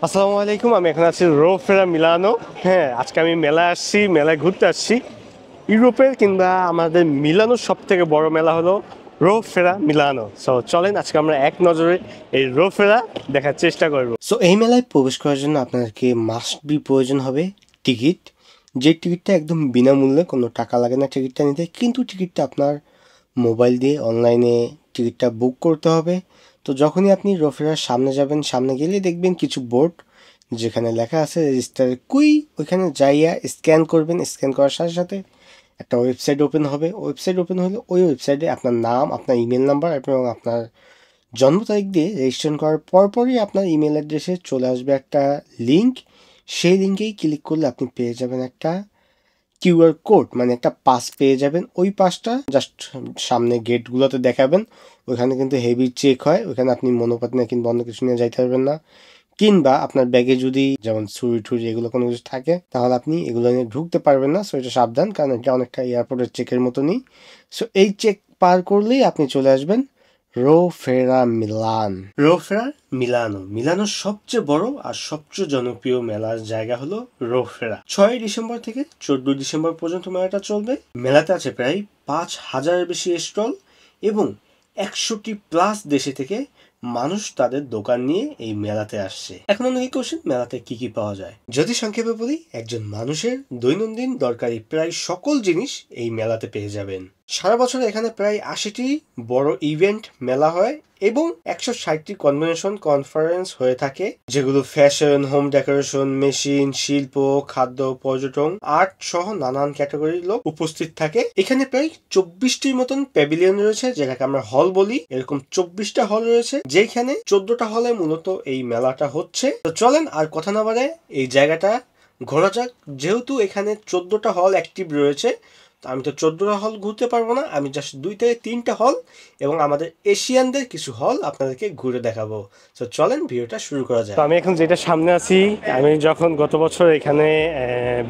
আসসালামু আলাইকুম, আমি এখন আছি রো ফেরা মিলানো। হ্যাঁ, আজকে আমি মেলায় আসছি, মেলায় ঘুরতে আসছি। ইউরোপের কিংবা আমাদের মিলানোর সব থেকে বড় মেলা হলো রো ফেরা মিলানো। সো চলেন আজকে আমরা এক নজরে এই রো ফেরা দেখার চেষ্টা করব। সো এই মেলায় প্রবেশ করার জন্য আপনাদেরকে মাস্ট বি প্রয়োজন হবে টিকিট। যে টিকিটটা একদম বিনামূল্যে, কোনো টাকা লাগে না টিকিটটা নিতে, কিন্তু টিকিটটা আপনার মোবাইল দিয়ে অনলাইনে টিকিটটা বুক করতে হবে। তো যখনই আপনি রো ফেরার সামনে যাবেন, সামনে গেলে দেখবেন কিছু বোর্ড যেখানে লেখা আছে রেজিস্টার কুই। ওইখানে যাইয়া স্ক্যান করবেন। স্ক্যান করার সাথে সাথে একটা ওয়েবসাইট ওপেন হবে। ওয়েবসাইট ওপেন হলে ওই ওয়েবসাইটে আপনার নাম, আপনার ইমেল নাম্বার এবং আপনার জন্ম তারিখ দিয়ে রেজিস্ট্রেশন করার পরপরই আপনার ইমেল অ্যাড্রেসে চলে আসবে একটা লিঙ্ক। সেই লিঙ্কেই ক্লিক করলে আপনি পেয়ে যাবেন একটা কিউআর কোড, মানে একটা পাস পেয়ে যাবেন। ওই পাসটা জাস্ট সামনে গেটগুলোতে দেখাবেন। ওইখানে কিন্তু হেভি চেক হয়। ওইখানে আপনি মনোপাত নিয়ে কিংবা অন্য কিছু নিয়ে যাইতে পারবেন না, কিংবা আপনার ব্যাগে যদি যেমন ছুরি টুরি এগুলো কোনো কিছু থাকে তাহলে আপনি এগুলো নিয়ে ঢুকতে পারবেন না। সো এটা সাবধান, কারণ এটা অনেকটা এয়ারপোর্টের চেকের মতনই। সো এই চেক পার করলেই আপনি চলে আসবেন রো ফেরা মিলান। রো ফেরা মিলানো, মিলানোর সবচেয়ে বড় আর সবচেয়ে জনপ্রিয় মেলার জায়গা হলো রো ফেরা। 6 ডিসেম্বর থেকে 14 ডিসেম্বর পর্যন্ত মেলাটা চলবে। মেলাতে আছে প্রায় 5,000-এর বেশি স্টল এবং 100টি প্লাস দেশে থেকে মানুষ তাদের দোকান নিয়ে এই মেলাতে আসছে। এখন অনেকে কোশ্চেন, মেলাতে কি কি পাওয়া যায়? যদি সংক্ষেপে বলি, একজন মানুষের দৈনন্দিন দরকারি প্রায় সকল জিনিস এই মেলাতে পেয়ে যাবেন। সারা বছর এখানে প্রায় 80টি বড় ইভেন্ট মেলা হয় এবং 160টি কনভেনশন কনফারেন্স হয়ে থাকে, যেগুলো ফ্যাশন, হোম ডেকোরেশন, মেশিন, শিল্প, খাদ্য, পর্যটন, আর্ট সহ নানান ক্যাটাগরির লোক উপস্থিত থাকে। এখানে প্রায় 24টির মতন প্যাভিলিয়ন রয়েছে, যেটাকে আমরা হল বলি। এরকম 24টা হল রয়েছে, যেখানে 14টা হলে মূলত এই মেলাটা হচ্ছে। তো চলেন আর কথা না বাড়ায় এই জায়গাটা ঘোরা যাক। যেহেতু এখানে 14টা হল অ্যাক্টিভ রয়েছে, আমি তো 14টা হল ঘুরতে পারবো না। আমি জাস্ট 2 থেকে 3টা হল এবং আমাদের এশিয়ানদের কিছু হল আপনাদেরকে ঘুরে দেখাবো। তো চলেন ভিডিওটা শুরু করা যায়। তো আমি এখন যেটা সামনে আছি, আমি যখন গত বছর এখানে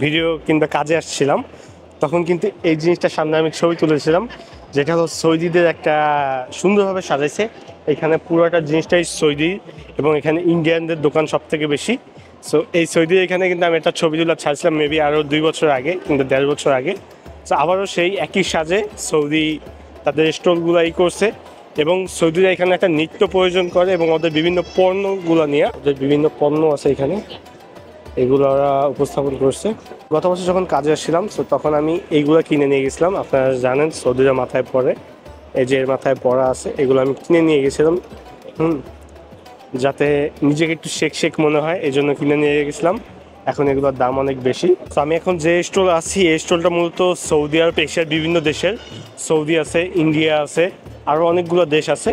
ভিডিও কিংবা কাজে আসছিলাম, তখন কিন্তু এই জিনিসটার সামনে আমি ছবি তুলেছিলাম, যেটা হলো সৌদিদের একটা সুন্দরভাবে সাজাইছে। এখানে পুরোটা জিনিসটাই সৌদি এবং এখানে ইন্ডিয়ানদের দোকান সব থেকে বেশি। সো এই সৌদি এখানে কিন্তু আমি একটা ছবি তুলে ছাড়ছিলাম মেবি আরও 2 বছর আগে কিংবা 1.5 বছর আগে। তো আবারও সেই একই সাজে সৌদি তাদের স্টলগুলো করছে এবং সৌদিরা এখানে একটা নৃত্য প্রয়োজন করে এবং ওদের বিভিন্ন পণ্যগুলো নিয়ে, ওদের বিভিন্ন পণ্য আছে এখানে, এগুলো ওরা উপস্থাপন করছে। গত বছর যখন কাজে আসছিলাম, তো তখন আমি এইগুলো কিনে নিয়ে গেছিলাম। আপনারা জানেন সৌদিরা মাথায় পরে, এই যে এর মাথায় পরা আছে, এগুলো আমি কিনে নিয়ে গেছিলাম যাতে নিজেকে একটু শেক শেক মনে হয়, এই জন্য কিনে নিয়ে গেছিলাম। এখন এগুলোর দাম অনেক বেশি। তো আমি এখন যে স্টল আছি, এই স্টলটা মূলত সৌদি আরব, এশিয়ার বিভিন্ন দেশের, সৌদি আছে, ইন্ডিয়া আছে, আরও অনেকগুলো দেশ আছে।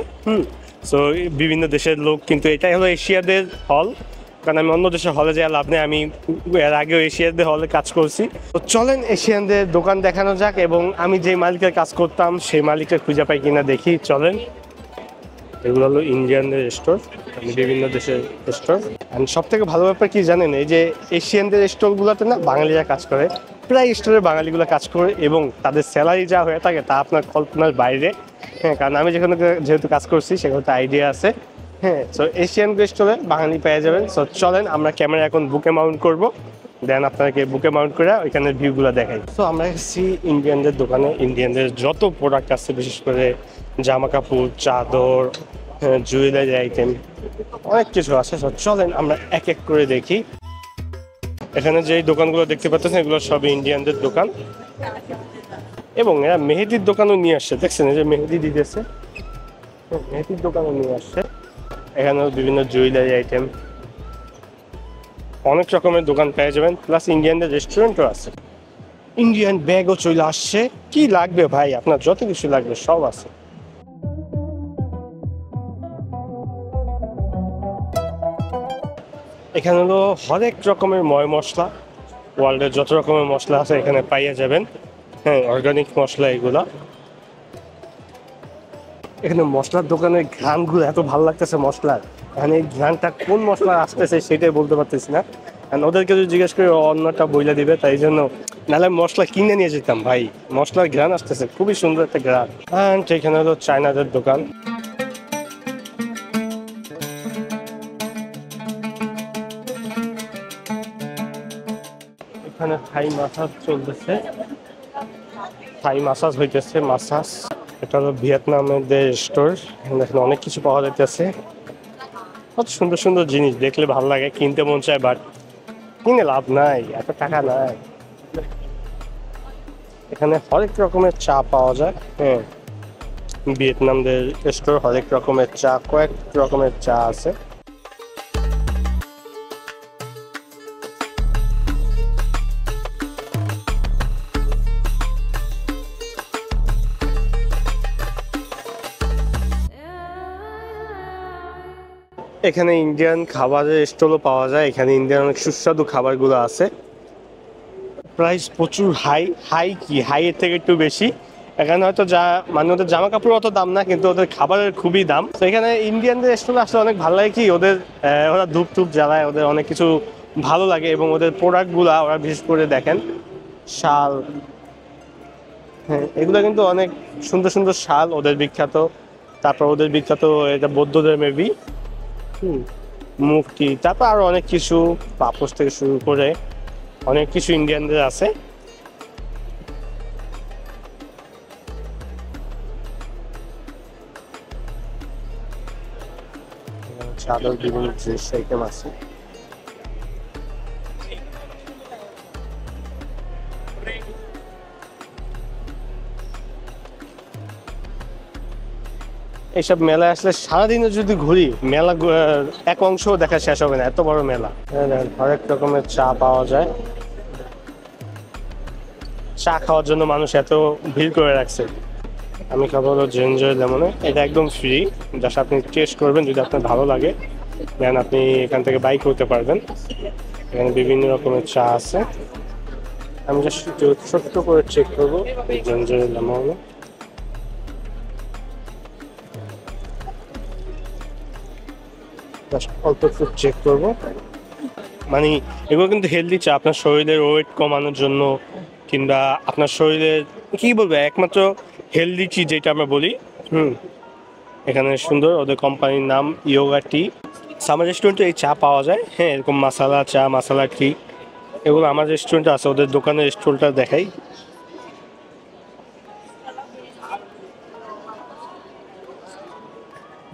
সো বিভিন্ন দেশের লোক, কিন্তু এটাই হলো এশিয়াদের হল, কারণ আমি অন্য দেশের হলে যাওয়া লাভ নেই। আমি এর আগেও এশিয়ানদের হলে কাজ করছি। তো চলেন এশিয়ানদের দোকান দেখানো যাক এবং আমি যে মালিকের কাজ করতাম সেই মালিকের খুঁজে পাই কিনা দেখি। চলেন। এগুলো হলো ইন্ডিয়ানদের স্টোর, বিভিন্ন দেশের স্টোর। অ্যান্ড সব থেকে ভালো ব্যাপার কি জানেন, এই যে এশিয়ানদের স্টোরগুলোতে না বাঙালিরা কাজ করে, প্রায় স্টোরে বাঙালিগুলো কাজ করে এবং তাদের স্যালারি যা হয়ে থাকে তা আপনার কল্পনার বাইরে। হ্যাঁ, কারণ আমি যেখানে যেহেতু কাজ করছি সেখানে তো আইডিয়া আছে। হ্যাঁ, সো এশিয়ান স্টোরে বাঙালি পেয়ে যাবেন। সো চলেন আমরা ক্যামেরা এখন বুকে মাউন্ট করব, দেন আপনাকে বুকে মাউন্ট করে ওইখানের ভিউগুলো দেখাই। তো আমরা এসেছি ইন্ডিয়ানদের দোকানে। ইন্ডিয়ানদের যত প্রোডাক্ট আছে, বিশেষ করে জামা কাপড়, চাদর, জুয়েলারি আইটেম, অনেক কিছু আছে। সো চলেন আমরা এক এক করে দেখি। এখানে যে দোকানগুলো দেখতে পাচ্ছেন, এগুলো সবই ইন্ডিয়ানদের দোকান এবং এরা মেহেদির দোকানও নিয়ে আসছে। দেখছেন, এই যে মেহেদি দিতেছে, মেহেদির দোকানও নিয়ে আসছে। এখানেও বিভিন্ন জুয়েলারি আইটেম, অনেক রকমের দোকান পেয়ে যাবেন। প্লাস ইন্ডিয়ানদের রেস্টুরেন্টও আছে। ইন্ডিয়ান ব্যাগও চলে আসছে। কি লাগবে ভাই, আপনার যত কিছু লাগবে সব আছে। এখানে হলো হরেক রকমের ময় মশলা, ওয়ার্ল্ডের যত রকমের মশলা আছে এখানে পাইয়া যাবেন। হ্যাঁ, অর্গানিক মশলা এগুলা। এখানে মশলার দোকানের ঘ্রাণগুলো এত ভালো লাগতেছে মশলার, এখানে এই ঘ্রাণটা কোন মশলা আসতেছে সেটাই বলতে পারতেছি না। ওদেরকে যদি জিজ্ঞেস করে অন্যটা বইলা দিবে, তাই জন্য নাহলে মশলা কিনে নিয়ে যেতাম ভাই। মশলার ঘ্রাণ আসতেছে, খুবই সুন্দর একটা ঘ্রাণ। অ্যান্ড এখানে হলো চায়নাদের দোকান। এখানে থাই মাসাজ চলতেছে, থাই মাসাজ হইতেছে, মাসাজ। এটা হলো ভিয়েতনামের স্টোর, এখানে অনেক কিছু পাওয়া যাইতেছে। কত সুন্দর সুন্দর জিনিস, দেখলে ভালো লাগে, কিনতে মন চায়, বাট কিনে লাভ নাই, এত টাকা নাই। এখানে হরেক রকমের চা পাওয়া যায়। হ্যাঁ, ভিয়েতনামদের স্টোর, হরেক রকমের চা, কয়েক রকমের চা আছে। এখানে ইন্ডিয়ান খাবারের স্টলও পাওয়া যায়, এখানে ইন্ডিয়ান অনেক সুস্বাদু খাবারগুলো আছে। প্রাইস প্রচুর হাই, হাই এর থেকে একটু বেশি। এখানে হয়তো মানে ওদের জামা কাপড় অত দাম না, কিন্তু ওদের খাবারের খুবই দাম। তো এখানে ইন্ডিয়ানদের স্টলে আসলে অনেক ভালো লাগে কি, ওরা ধূপ টুপ জ্বালায়, ওদের অনেক কিছু ভালো লাগে, এবং ওদের প্রোডাক্টগুলা ওরা বিশেষ করে দেখেন শাল, হ্যাঁ এগুলো কিন্তু অনেক সুন্দর সুন্দর শাল ওদের বিখ্যাত। তারপর ওদের বিখ্যাত এটা বৌদ্ধদের মেবি মুক্তি, তারপর আরো অনেক কিছু, পাপোশ থেকে শুরু করে অনেক কিছু ইন্ডিয়ানদের আছে। চাদর, বিভিন্ন ড্রেস আইটেম আছে। এইসব মেলায় আসলে সারাদিনে যদি ঘুরি, মেলা এক অংশ দেখা শেষ হবে না, এত বড় মেলা। হরেক রকমের চা পাওয়া যায়, চা খাওয়ার জন্য মানুষ এত ভিড় করে রাখছে। আমি খাবো হলো জিঞ্জার লেমনে, এটা একদম ফ্রি, জাস্ট আপনি টেস্ট করবেন, যদি আপনার ভালো লাগে দেন আপনি এখান থেকে বাই করতে পারবেন। এখানে বিভিন্ন রকমের চা আছে, আমি জাস্ট ছোট্ট করে চেক করবো জিঞ্জার লেমনে। অল্প একটু চেক করবো, মানে এগুলো কিন্তু হেলদি চা, আপনার শরীরের ওয়েট কমানোর জন্য, কিংবা আপনার শরীরের কি বলবো, একমাত্র হেলদি চিজ যেটা আমরা বলি। এখানে সুন্দর, ওদের কোম্পানির নাম ইয়োগা টি। আমার রেস্টুরেন্টে এই চা পাওয়া যায়। হ্যাঁ, এরকম মাসালা চা, মাসালা টি, এগুলো আমার রেস্টুরেন্টে আছে। ওদের দোকানের স্টলটা দেখাই।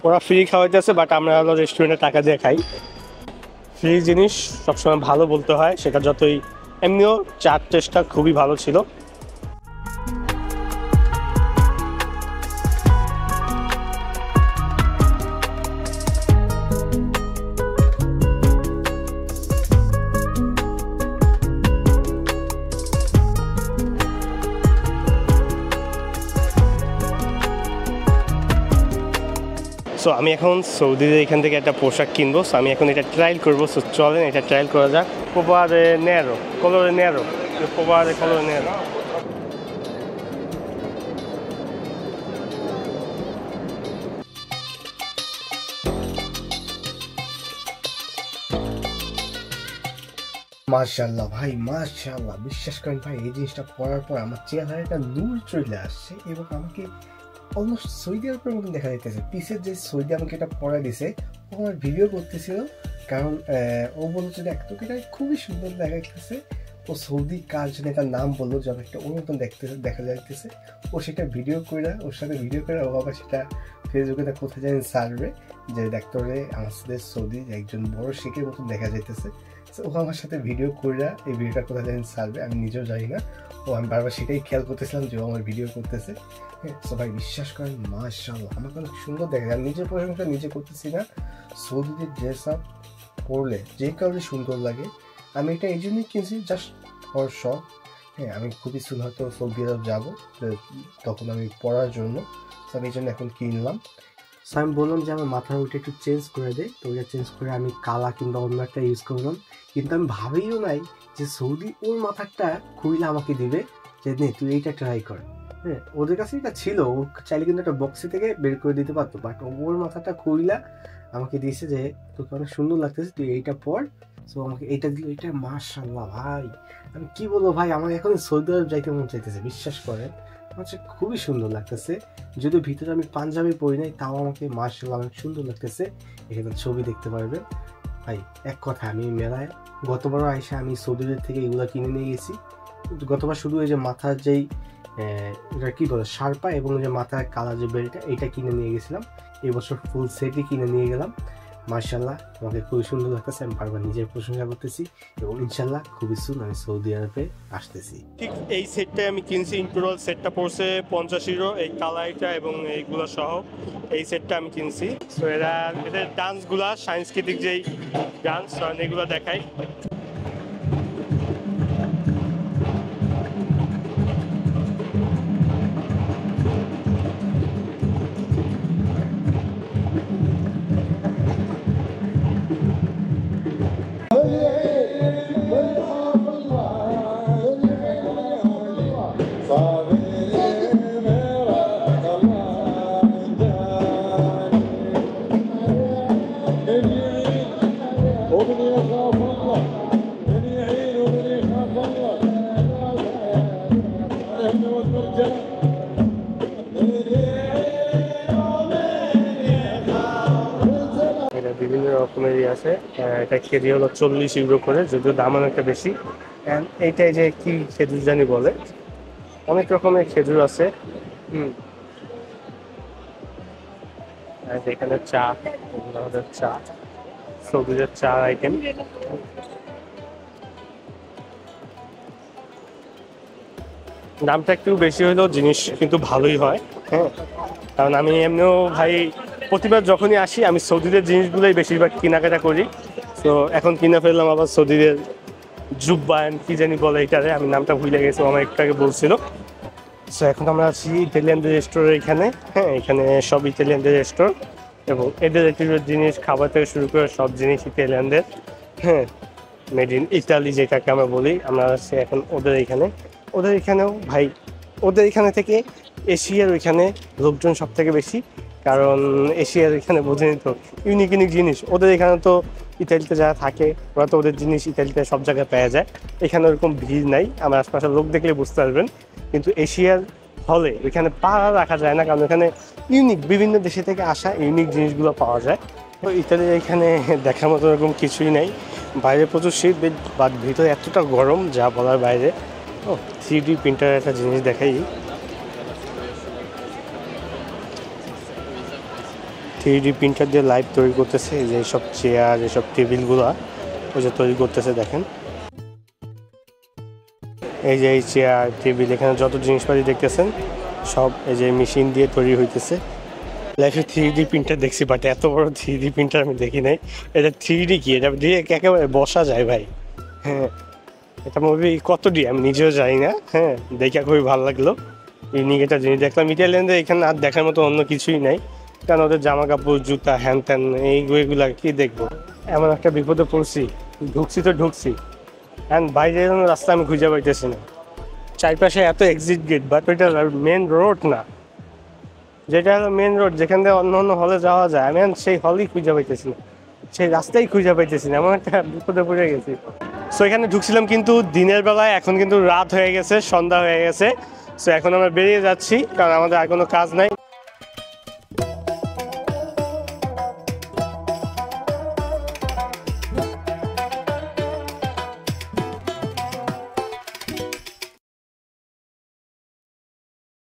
ওরা ফ্রি খাওয়াইতেছে, বাট আমরা হলো রেস্টুরেন্টে টাকা দিয়ে খাই। ফ্রি জিনিস সবসময় ভালো বলতে হয়, সেটা যতই, এমনিও চার টেস্টটা খুবই ভালো ছিল। সো আমি এখন সৌদিতে এখান থেকে একটা পোশাক কিনবো, সো আমি এখন এটা ট্রায়াল করবো। সো চলেন এটা ট্রায়াল করা যাক। Provare nero, colore nero, provare colore nero. মাশাআল্লাহ ভাই, মাশাআল্লাহ, বিশ্বাস করেন ভাই, এই জিনিসটা পরার পর আমার চেহারায় একটা নূর চলে আসছে, এবং আমাকে অলমোস্ট সৌদি আরবের মতন দেখা যাইতেছে। পিসের যে সৌদি আমাকে এটা পরা দিছে, ও আমার ভিডিও করতেছিল, কারণ ও বলছে যে এটা খুবই সুন্দর দেখা যাইতেছে। ও সৌদি কার জন্য একটা নাম বললো, যে একটা ওর মতন দেখা যাইতেছে। ও সেটা ভিডিও করে, ওর সাথে ভিডিও করে ও আবার সেটা ফেসবুকে কোথায় জানি সার্ভে, যে দেখতে হলে আমাদের সৌদি একজন বড় শেখের মতন দেখা যাইতেছে। ও আমার সাথে ভিডিও করে, এই ভিডিওটা কোথায় জানি সার্ভে, আমি নিজেও জানি না। ও আমি বারবার সেটাই খেয়াল করতেছিলাম যে ও আমার ভিডিও করতেছে। সো ভাই বিশ্বাস করেন, মাশাআল্লাহ, আমাকে অনেক সুন্দর দেখা যায়। নিজের প্রশংসা নিজে করতেছি না, সৌদিদের ড্রেস আপ পরলে যে কাউকে সুন্দর লাগে। আমি এটা এই জন্যই কিনছি, জাস্ট ফর শখ। হ্যাঁ, আমি খুবই সুন হয়তো সৌদি আরব যাবো, তখন আমি পড়ার জন্য, আমি এই জন্য এখন কিনলাম। সো আমি বললাম যে আমার মাথার ওইটা একটু চেঞ্জ করে দে, তো ওইটা চেঞ্জ করে আমি কালা কিংবা অন্য একটা ইউজ করলাম। কিন্তু আমি ভাবিও নাই যে সৌদি ওর মাথারটা খুইলা আমাকে দিবে যে নে তুই এইটা ট্রাই কর। হ্যাঁ, ওদের কাছে এটা ছিল, ও চাইলে কিন্তু একটা বক্সে থেকে বের করে দিতে পারতো, বাট ওর মাথাটা খুইলা আমাকে দিয়েছে যে তোকে অনেক সুন্দর লাগতেছে, তুই এইটা পর। সো আমাকে এইটা দিল, এটা মাশাআল্লাহ ভাই, আমি কি বলবো ভাই, আমার এখন সৌদি আরব যাইতে মন চাইতেছে, বিশ্বাস করেন। আমার খুবই সুন্দর লাগতেছে, যদিও ভিতরে আমি পাঞ্জাবি পরি নাই, তাও আমাকে মাশাআল্লাহ অনেক সুন্দর লাগতেছে। এখানে ছবি দেখতে পারবেন ভাই। এক কথা, আমি মেলায় গতবার আইসা আমি সৌদিদের থেকে এগুলো কিনে নিয়ে গেছি। গতবার শুধু এই যে মাথার যেই এটা কী বলে শার্পা এবং যে মাথার কালা যে বেল্টটা, এইটা কিনে নিয়ে গেছিলাম। এবছর ফুল সেটই কিনে নিয়ে গেলাম। মাশাআল্লাহ আমাকে খুবই সুন্দর লাগতেছে, আমি বারবার নিজের প্রশংসা করতেছি এবং ইনশাল্লাহ খুবই সুন আমি সৌদি আরবে আসতেছি। ঠিক এই সেটটাই আমি কিনছি, ইন্টোরাল সেটটা পড়ছে 50 ইউরো, এই কালারটা এবং এইগুলো সহ এই সেটটা আমি কিনছি। সো এদের ডান্সগুলা সাংস্কৃতিক যেই ডান্স এগুলো দেখাই। এটা বিভিন্ন রকমেরই আছে, এটা কেজি হলো 40 ইউরো করে, যদিও দাম অনেকটা বেশি। অ্যান্ড এইটাই যে কি খেজুর জানি বলে, অনেক রকমের খেজুর আছে। এখানে চা, আমাদের চা, সবুজের চা আইটেম। দামটা একটু বেশি হলেও জিনিস কিন্তু ভালোই হয়। হ্যাঁ, কারণ আমি এমনিও ভাই প্রতিবার যখনই আসি আমি সৌদিদের জিনিসগুলোই বেশিরভাগ কেনাকাটা করি। তো এখন কিনে ফেললাম আবার সৌদিদের জুব্বান কি জানি বলে এটারে, আমি নামটা ভুলে গেছি, আমার একটু আগে বলছিল। সো এখন আমরা আছি ইটালিয়ানদের রেস্টোরেন্ট এখানে। হ্যাঁ, এখানে সব ইটালিয়ানদের রেস্টোরেন্ট এবং এদের জিনিস খাবার থেকে শুরু করে সব জিনিস ইটালিয়ানদের। হ্যাঁ, মেড ইন ইটালি যেটাকে আমরা বলি। আমরা আছি এখন ওদের এখানেও ভাই, ওদের এখানে থেকে এশিয়ার ওইখানে লোকজন সব থেকে বেশি, কারণ এশিয়ার এখানে বোঝেনি তো ইউনিক ইউনিক জিনিস। ওদের এখানে তো ইতালিতে যারা থাকে ওরা তো ওদের জিনিস ইতালিতে সব জায়গায় পাওয়া যায়, এখানে ওরকম ভিড় নাই, আমার আশপাশের লোক দেখলে বুঝতে পারবেন। কিন্তু এশিয়ার হলে ওইখানে পা রাখা যায় না, কারণ ওখানে ইউনিক বিভিন্ন দেশে থেকে আসা ইউনিক জিনিসগুলো পাওয়া যায়। তো ইতালির এখানে দেখার মতো এরকম কিছুই নাই, বাইরে প্রচুর শীত বাট ভিতরে এতটা গরম যা বলার বাইরে। ও 3D প্রিন্টারের একটা জিনিস দেখাই, 3D প্রিন্টার দিয়ে লাইভ তৈরি করতেছে, যে সব চেয়ার এসব টেবিলগুলো ওই যে তৈরি করতেছে দেখেন। এই যে এই চেয়ার টেবিল এখানে যত জিনিসপাতি দেখতেছেন সব এই যে মেশিন দিয়ে তৈরি হইতেছে। লাইফে 3D প্রিন্টার দেখছি, বাট এত বড় 3D প্রিন্টার আমি দেখি নাই। এটা 3D কি, এটা দিয়ে একেবারে বসা যায় ভাই। হ্যাঁ, এটা মুভি কত ডি আমি নিজেও জানি না। হ্যাঁ, দেখে খুবই ভালো লাগলো, ইউনিক একটা জিনিস দেখলাম। ইটালিয়ানদের এখানে আর দেখার মতো অন্য কিছুই নাই, কারণ ওদের জামা কাপড় জুতা হ্যান ত্যান এইগুলো কি দেখবো। এমন একটা বিপদে পড়ছি, ঢুকছি অ্যান্ড বাইরে রাস্তা আমি খুঁজে পাইতেছি না। চারপাশে এত এক্সিট গেট, বাট ওইটা মেন রোড না, যেটা হলো মেন রোড যেখান থেকে অন্য অন্য হলে যাওয়া যায়, আমি সেই হলেই খুঁজে পাইতেছি না, সেই রাস্তাই খুঁজে পাইতেছি না, এমন একটা বিপদে পড়ে গেছি। সো এখানে ঢুকছিলাম কিন্তু দিনের বেলায়, এখন কিন্তু রাত হয়ে গেছে, সন্ধ্যা হয়ে গেছে। সো এখন আমরা বেরিয়ে যাচ্ছি, কারণ আমাদের আর কোনো কাজ নাই।